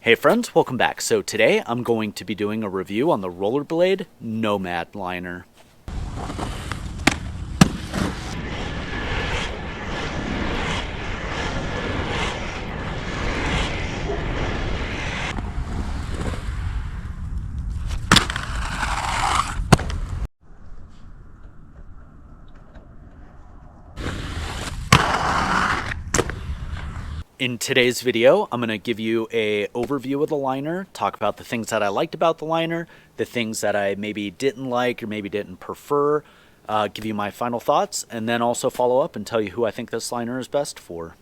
Hey friends, welcome back. So today I'm going to be doing a review on the Rollerblade Nomad liner. In today's video, I'm going to give you a overview of the liner, talk about the things that I liked about the liner, the things that I maybe didn't like or maybe didn't prefer, give you my final thoughts, and then also follow up and tell you who I think this liner is best for.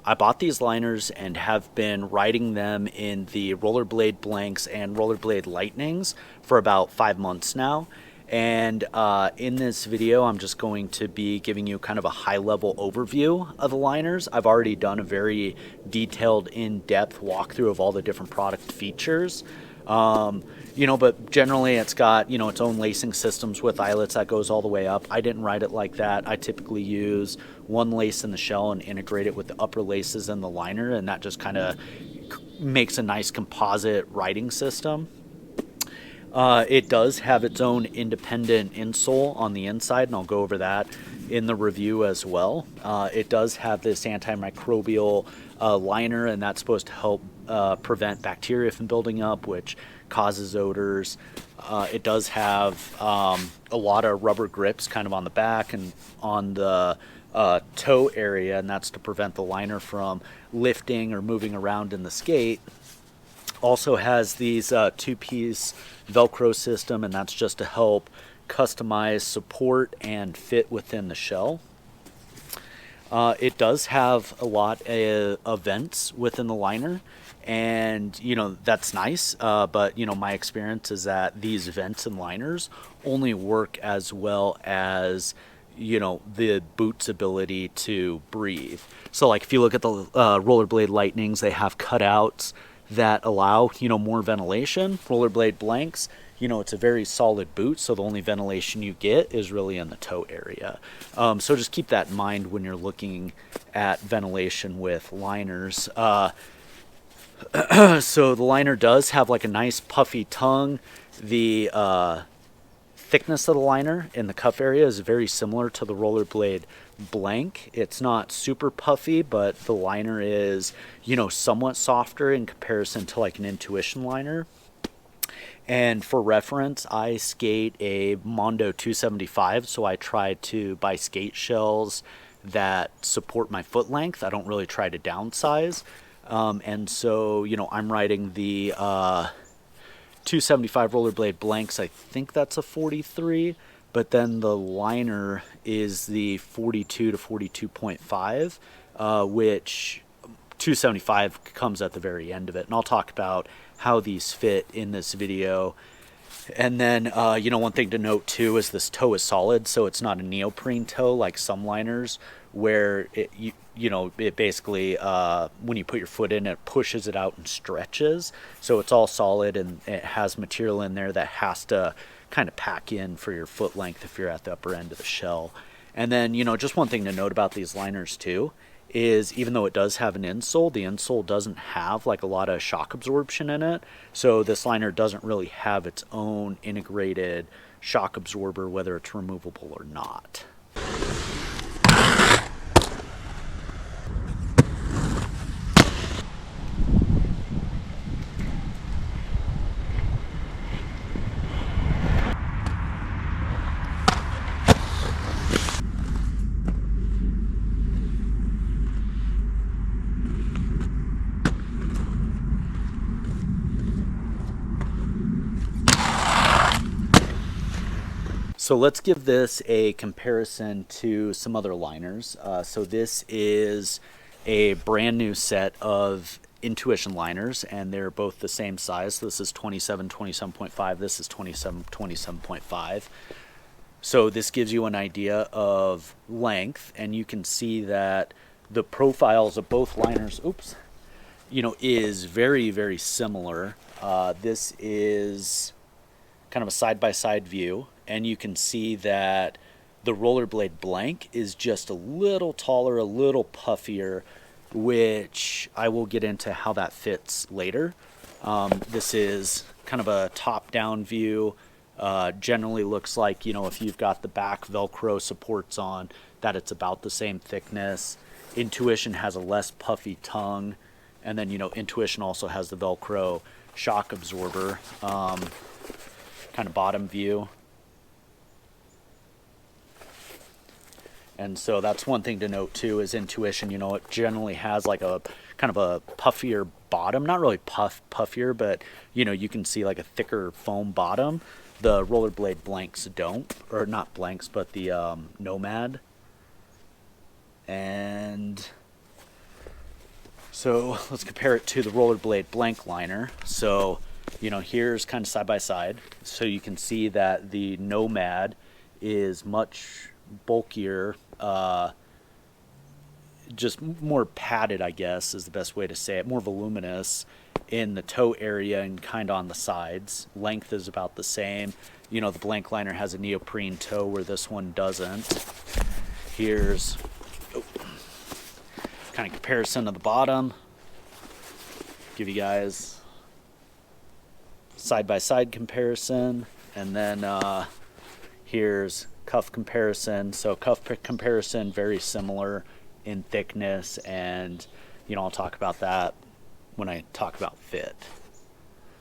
I bought these liners and have been riding them in the Rollerblade Blanks and Rollerblade Lightnings for about 5 months now. And in this video, I'm just going to be giving you kind of a high-level overview of the liners. I've already done a very detailed, in-depth walkthrough of all the different product features. But generally it's got, its own lacing systems with eyelets that goes all the way up. I didn't ride it like that. I typically use one lace in the shell and integrate it with the upper laces in the liner, and that just kind of makes a nice composite riding system. It does have its own independent insole on the inside, and I'll go over that in the review as well. It does have this antimicrobial liner, and that's supposed to help prevent bacteria from building up, which causes odors. It does have a lot of rubber grips kind of on the back and on the toe area, and that's to prevent the liner from lifting or moving around in the skate. Also has these two-piece Velcro system, and that's just to help customize support and fit within the shell. It does have a lot of vents within the liner, and that's nice, but my experience is that these vents and liners only work as well as the boot's ability to breathe. So like if you look at the Rollerblade Lightnings, they have cutouts that allow more ventilation. Rollerblade Blanks, it's a very solid boot, so the only ventilation you get is really in the toe area. So just keep that in mind when you're looking at ventilation with liners. So the liner does have like a nice puffy tongue. The thickness of the liner in the cuff area is very similar to the Rollerblade Blank. It's not super puffy, but the liner is, somewhat softer in comparison to like an Intuition liner. And for reference, I skate a Mondo 275, so I try to buy skate shells that support my foot length. I don't really try to downsize. And so, I'm riding the 275 Rollerblade Blanks. I think that's a 43, but then the liner is the 42 to 42.5, which 275 comes at the very end of it. And I'll talk about how these fit in this video. And then, one thing to note too is this toe is solid, so it's not a neoprene toe like some liners where it basically, when you put your foot in, it pushes it out and stretches. So it's all solid, and it has material in there that has to kind of pack in for your foot length if you're at the upper end of the shell. And then, just one thing to note about these liners too is even though it does have an insole, the insole doesn't have like a lot of shock absorption in it. So this liner doesn't really have its own integrated shock absorber, whether it's removable or not. So let's give this a comparison to some other liners. So this is a brand new set of Intuition liners, and they're both the same size. This is 27, 27.5. This is 27, 27.5. So this gives you an idea of length, and you can see that the profiles of both liners, is very, very similar. This is kind of a side-by-side view, and you can see that the Rollerblade blank is just a little taller, a little puffier, which I will get into how that fits later. This is kind of a top-down view. Generally looks like, if you've got the back Velcro supports on, that it's about the same thickness. Intuition has a less puffy tongue, and then, Intuition also has the Velcro shock absorber, kind of bottom view. And so that's one thing to note too, is Intuition, it generally has like a kind of a puffier bottom, not really puffier, but you can see like a thicker foam bottom. The Rollerblade blanks don't, or not blanks, but the Nomad. And so let's compare it to the Rollerblade blank liner. So, here's kind of side by side. So you can see that the Nomad is much bulkier, just more padded, I guess is the best way to say it, more voluminous in the toe area and kind of on the sides. Length is about the same. The blank liner has a neoprene toe where this one doesn't. Here's kind of comparison of the bottom. Give you guys side-by-side comparison, and then here's cuff comparison. So cuff comparison, very similar in thickness, and I'll talk about that when I talk about fit.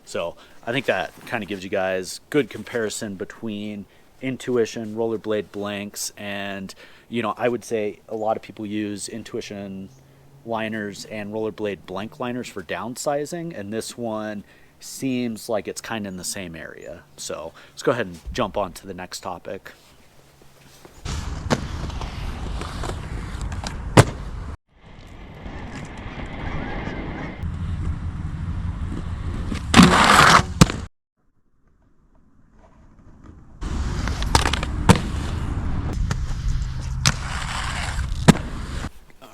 So I think that kind of gives you guys good comparison between Intuition, Rollerblade blanks, and I would say a lot of people use Intuition liners and Rollerblade blank liners for downsizing, and this one seems like it's kind of in the same area. So let's go ahead and jump on to the next topic.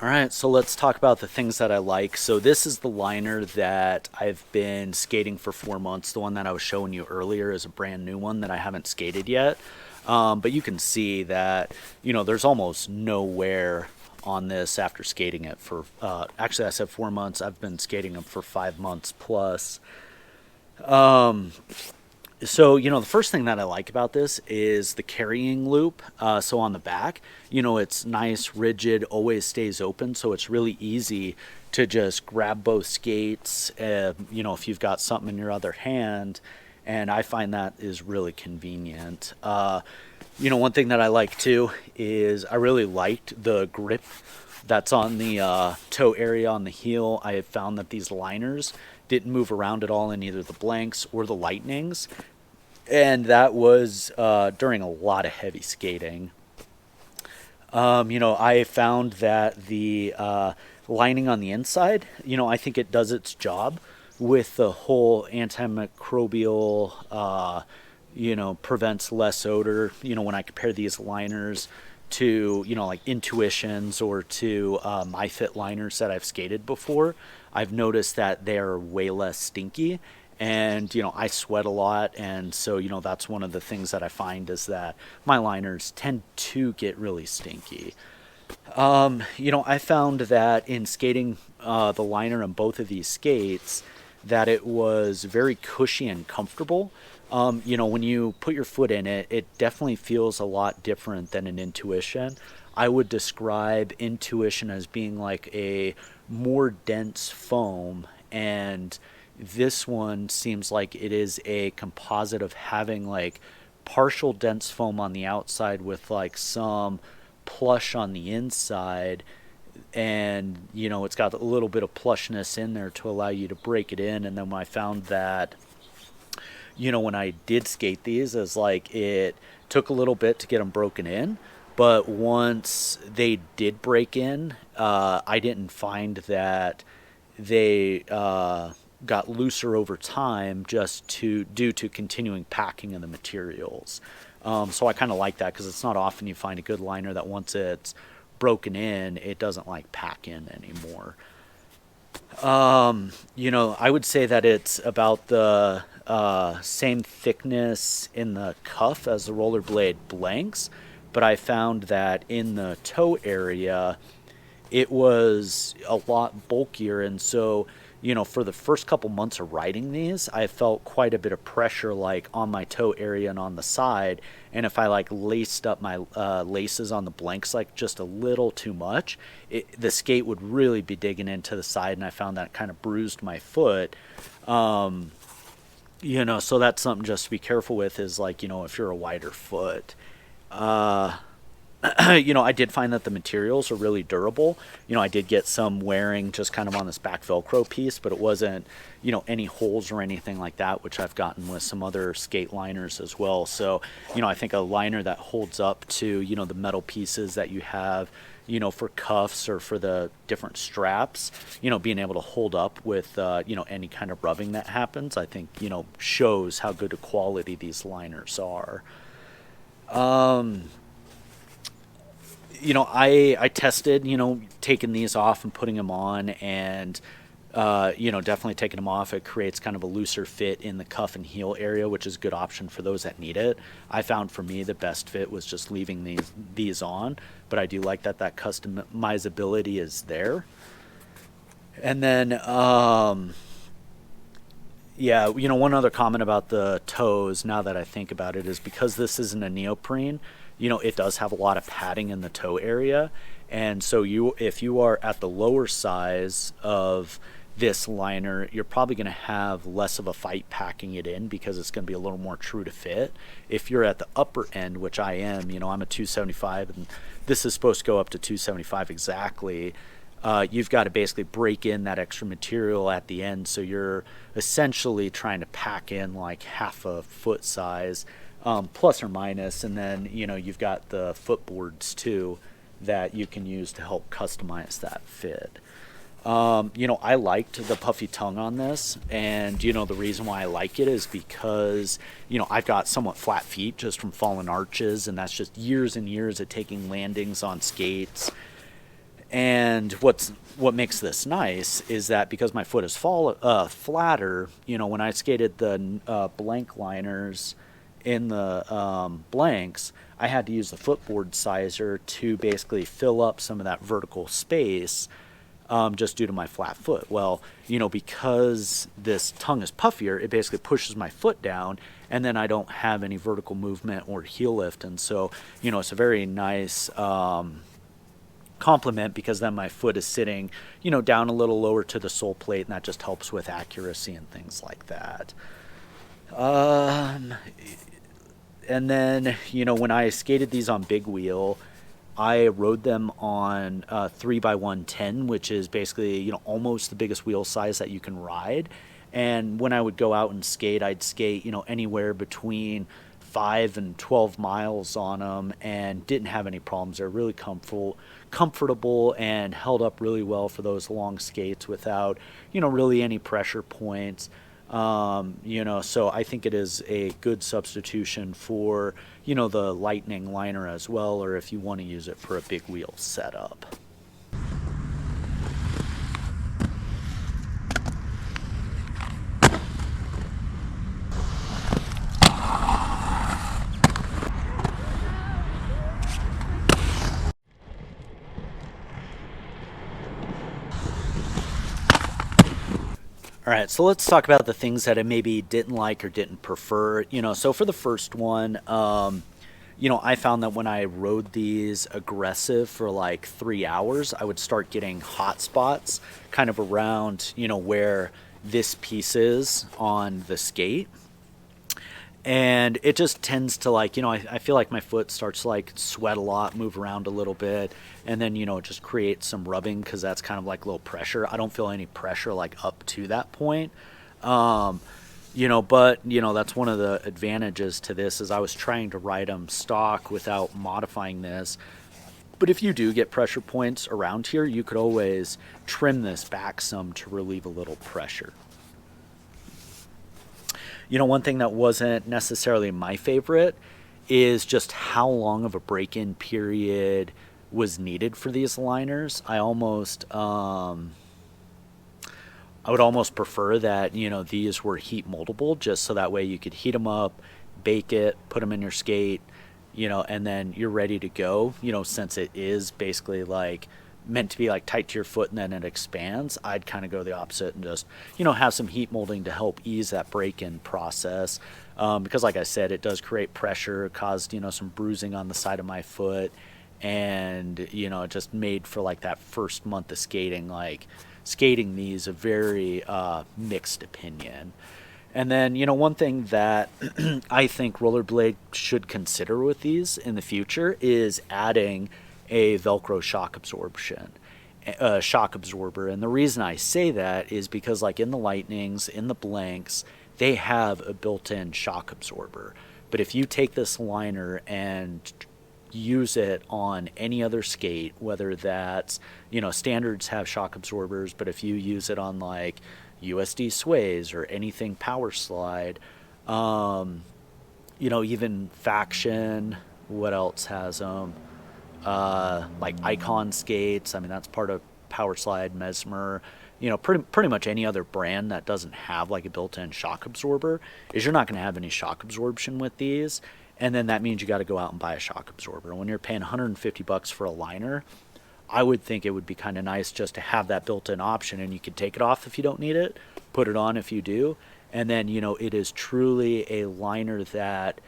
All right, so let's talk about the things that I like. So this is the liner that I've been skating for 4 months. The one that I was showing you earlier is a brand new one that I haven't skated yet. But you can see that, there's almost no wear on this after skating it for, actually I said 4 months. I've been skating them for 5 months plus. So, the first thing that I like about this is the carrying loop. So on the back, it's nice, rigid, always stays open. So it's really easy to just grab both skates, if you've got something in your other hand. And I find that is really convenient. One thing that I like too is I really liked the grip that's on the toe area on the heel. I have found that these liners didn't move around at all in either the blanks or the lightnings. And that was during a lot of heavy skating. I found that the lining on the inside, I think it does its job with the whole antimicrobial, prevents less odor. When I compare these liners to, like Intuitions or to MyFit liners that I've skated before, I've noticed that they're way less stinky. And, I sweat a lot, and so, that's one of the things that I find is that my liners tend to get really stinky. I found that in skating the liner on both of these skates, that it was very cushy and comfortable. When you put your foot in it, it definitely feels a lot different than an Intuition. I would describe Intuition as being like a more dense foam, and this one seems like it is a composite of having like partial dense foam on the outside with like some plush on the inside, and it's got a little bit of plushness in there to allow you to break it in. And then when I found that when I did skate these, is like it took a little bit to get them broken in, but once they did break in, I didn't find that they got looser over time just due to continuing packing of the materials. So I kind of like that because it's not often you find a good liner that once it's broken in, it doesn't like pack in anymore. I would say that it's about the same thickness in the cuff as the rollerblade blanks, but I found that in the toe area, it was a lot bulkier. And so, for the first couple months of riding these, I felt quite a bit of pressure like on my toe area and on the side. And if I like laced up my laces on the blanks like just a little too much, the skate would really be digging into the side, and I found that kind of bruised my foot. So that's something just to be careful with, is like, if you're a wider foot. I did find that the materials are really durable. I did get some wearing just kind of on this back Velcro piece, but it wasn't, any holes or anything like that, which I've gotten with some other skate liners as well. So, I think a liner that holds up to, the metal pieces that you have, for cuffs or for the different straps, being able to hold up with, any kind of rubbing that happens, I think, shows how good a quality these liners are. I tested, taking these off and putting them on, and, definitely taking them off. It creates kind of a looser fit in the cuff and heel area, which is a good option for those that need it. I found for me the best fit was just leaving these on, but I do like that customizability is there. And then, one other comment about the toes, now that I think about it, is because this isn't a neoprene, it does have a lot of padding in the toe area. And so if you are at the lower size of this liner, you're probably going to have less of a fight packing it in because it's going to be a little more true to fit. If you're at the upper end, which I am, I'm a 275, and this is supposed to go up to 275 exactly. You've got to basically break in that extra material at the end. So you're essentially trying to pack in like half a foot size, plus or minus. And then, you've got the footboards too that you can use to help customize that fit. I liked the puffy tongue on this, and the reason why I like it is because I've got somewhat flat feet just from fallen arches, and that's just years and years of taking landings on skates. And what makes this nice is that because my foot is flatter, when I skated the blank liners in the blanks, I had to use the footboard sizer to basically fill up some of that vertical space, just due to my flat foot. Well, because this tongue is puffier, it basically pushes my foot down, and then I don't have any vertical movement or heel lift. And so, it's a very nice complement, because then my foot is sitting, down a little lower to the sole plate, and that just helps with accuracy and things like that. And then, when I skated these on big wheel, I rode them on 3x110, which is basically, almost the biggest wheel size that you can ride. And when I would go out and skate, I'd skate, anywhere between 5 and 12 miles on them, and didn't have any problems. They're really comfortable and held up really well for those long skates without, really any pressure points. So I think it is a good substitution for, the Lightning liner as well, or if you want to use it for a big wheel setup. All right, so let's talk about the things that I maybe didn't like or didn't prefer. So for the first one, I found that when I rode these aggressive for like 3 hours, I would start getting hot spots kind of around, where this piece is on the skate. And it just tends to like, I feel like my foot starts to like sweat a lot, move around a little bit, and then, it just creates some rubbing, because that's kind of like a little pressure. I don't feel any pressure like up to that point. But that's one of the advantages to this, is I was trying to ride them stock without modifying this. But if you do get pressure points around here, you could always trim this back some to relieve a little pressure. You know, one thing that wasn't necessarily my favorite is just how long of a break-in period was needed for these liners. I would almost prefer that, you know, these were heat moldable, just so that way you could heat them up, bake it, put them in your skate, you know, and then you're ready to go. You know, since it is basically like meant to be like tight to your foot and then it expands, I'd kind of go the opposite and just, you know, have some heat molding to help ease that break-in process. Because like I said, it does create pressure. It caused, you know, some bruising on the side of my foot, and, you know, it just made for like that first month of skating, like skating these a very mixed opinion. And then, you know, one thing that I think Rollerblade should consider with these in the future is adding a Velcro shock absorber. And the reason I say that is because, like, in the Lightnings, in the Blanks, they have a built-in shock absorber. But if you take this liner and use it on any other skate, whether that's, you know, standards have shock absorbers, but if you use it on like USD sways or anything power slide, you know, even Faction, what else has them? Like Icon Skates, I mean, that's part of power slide, Mesmer, you know, pretty much any other brand that doesn't have like a built-in shock absorber, is you're not going to have any shock absorption with these. And then that means you got to go out and buy a shock absorber. When you're paying $150 for a liner, I would think it would be kind of nice just to have that built-in option, and you can take it off if you don't need it, put it on if you do. And then, you know, it is truly a liner that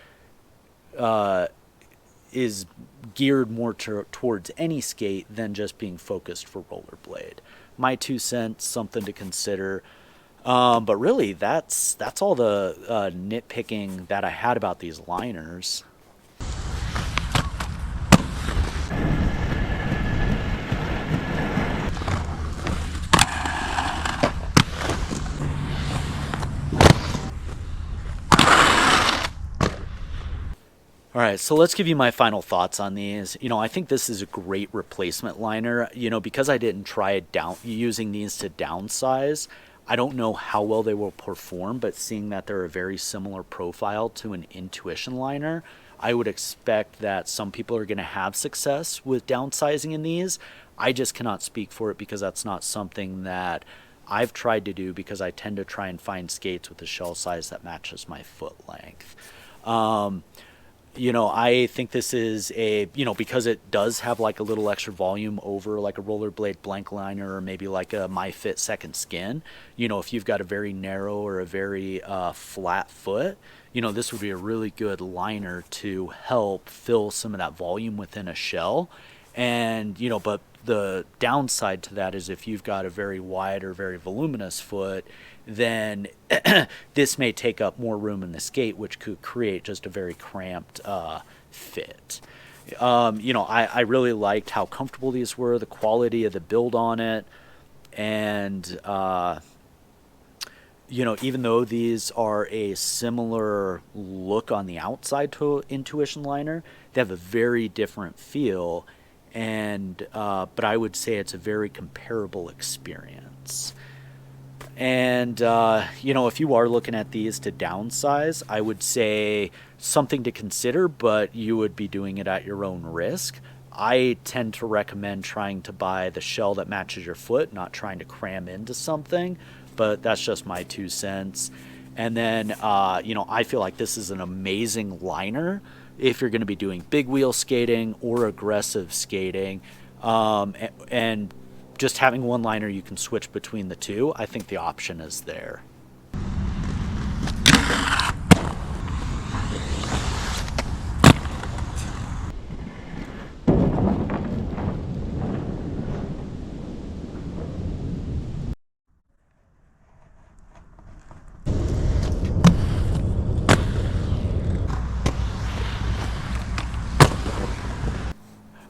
is geared more towards any skate than just being focused for rollerblade. My 2 cents, something to consider. But really, that's all the nitpicking that I had about these liners. All right, so let's give you my final thoughts on these. You know, I think this is a great replacement liner. You know, because I didn't try it using these to downsize, I don't know how well they will perform, but seeing that they're a very similar profile to an Intuition liner, I would expect that some people are going to have success with downsizing in these. I just cannot speak for it because that's not something that I've tried to do, because I tend to try and find skates with a shell size that matches my foot length. You know, I think this is a, you know, because it does have like a little extra volume over like a Rollerblade blank liner or maybe like a MyFit Second Skin. You know, if you've got a very narrow or a very flat foot, you know, this would be a really good liner to help fill some of that volume within a shell. And, you know, but the downside to that is if you've got a very wide or very voluminous foot, then this may take up more room in the skate, which could create just a very cramped fit. You know, I really liked how comfortable these were, the quality of the build on it, and you know, even though these are a similar look on the outside to Intuition liner, they have a very different feel, and but I would say it's a very comparable experience. And, you know, if you are looking at these to downsize, I would say something to consider, but you would be doing it at your own risk. I tend to recommend trying to buy the shell that matches your foot, not trying to cram into something, but that's just my 2 cents. And then, you know, I feel like this is an amazing liner if you're going to be doing big wheel skating or aggressive skating. And just having one liner you can switch between the two, I think the option is there.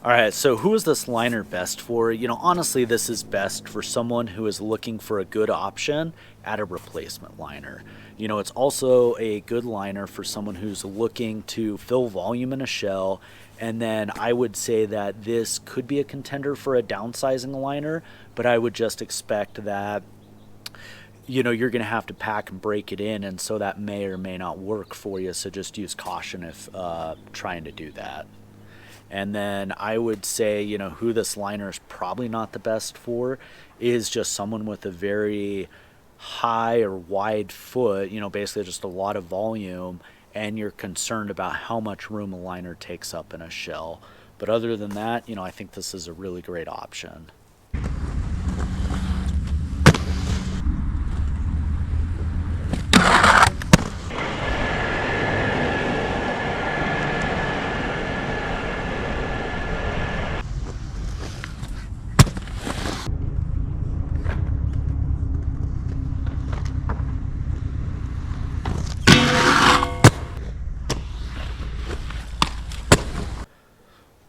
All right, so who is this liner best for? Honestly, this is best for someone who is looking for a good option at a replacement liner. It's also a good liner for someone who's looking to fill volume in a shell. And then I would say that this could be a contender for a downsizing liner, but I would just expect that you're going to have to pack and break it in, and so that may or may not work for you. So just use caution if trying to do that. And then I would say, who this liner is probably not the best for is just someone with a very high or wide foot, basically just a lot of volume, and you're concerned about how much room a liner takes up in a shell. But other than that, I think this is a really great option.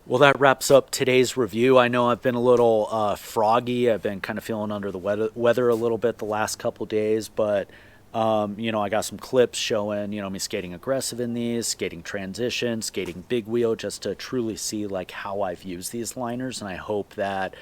Well, that wraps up today's review. I know I've been a little froggy. I've been kind of feeling under the weather a little bit the last couple days, but I got some clips showing, me skating aggressive in these, skating transition, skating big wheel, just to truly see like how I've used these liners. And I hope that,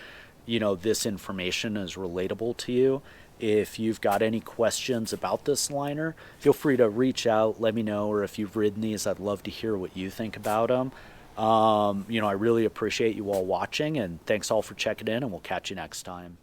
this information is relatable to you. If you've got any questions about this liner, feel free to reach out, let me know, or if you've ridden these, I'd love to hear what you think about them. I really appreciate you all watching, and thanks all for checking in, and we'll catch you next time.